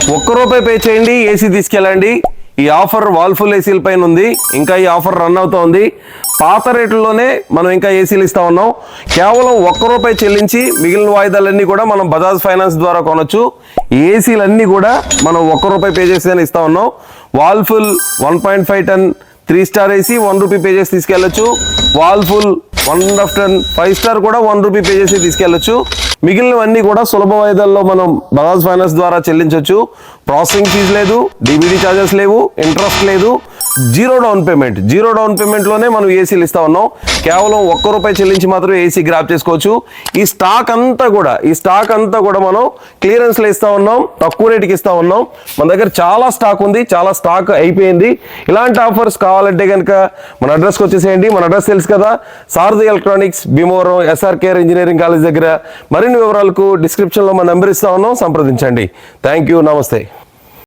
₹1 pay చేయండి, AC తీసుకెళ్ళండి. ఈ ఆఫర్ వాల్ఫుల్ ఏసీల పైన ఉంది. ఇంకా ఈ ఆఫర్ రన్ అవుతోంది. పాత రేట్లలోనే మనం ఇంకా ఏసీలు ఇస్తా ఉన్నాం. కేవలం ₹1 చెల్లించి మిగిలిన వాయిదాలన్నీ కూడా మనం బజాజ్ ఫైనాన్స్ ద్వారా కొనొచ్చు. ఏసీలన్నీ కూడా మనం ₹1 పే చేసి ఇస్తా ఉన్నాం. వాల్ఫుల్ 1.5 టన్ 3 స్టార్ ఏసీ ₹1 పే చేసి తీసుకెళ్ళచ్చు. వాల్ఫుల్ 1.5 టన్ 5 స్టార్ కూడా ₹1 పే చేసి తీసుకెళ్ళచ్చు. మిగిలినవన్నీ కూడా సులభ వాయిదాల్లో మనం బజాజ్ ఫైనాన్స్ ద్వారా చెల్లించవచ్చు. ప్రాసెసింగ్ ఫీజు లేదు, డిబిడి ఛార్జెస్ లేవు, ఇంట్రెస్ట్ లేదు, జీరో డౌన్ పేమెంట్లోనే మనం ఏసీలు ఇస్తా ఉన్నాం. కేవలం ₹1 చెల్లించి మాత్రం ఏసీ గ్రాప్ చేసుకోవచ్చు. ఈ స్టాక్ అంతా కూడా మనం క్లియరెన్స్లో ఇస్తా ఉన్నాం, తక్కువ రేటుకి ఇస్తా ఉన్నాం. మన దగ్గర చాలా స్టాక్ ఉంది, చాలా స్టాక్ అయిపోయింది. ఇలాంటి ఆఫర్స్ కావాలంటే కనుక మన అడ్రస్కి వచ్చేసేయండి. మన అడ్రస్ తెలుసు కదా, Sarathi electronics, Bhimavaram, SRKR engineering college దగ్గర. మరిన్ని వివరాలకు డిస్క్రిప్షన్లో మన నెంబర్ ఇస్తా ఉన్నాం, సంప్రదించండి. థ్యాంక్ యూ, నమస్తే.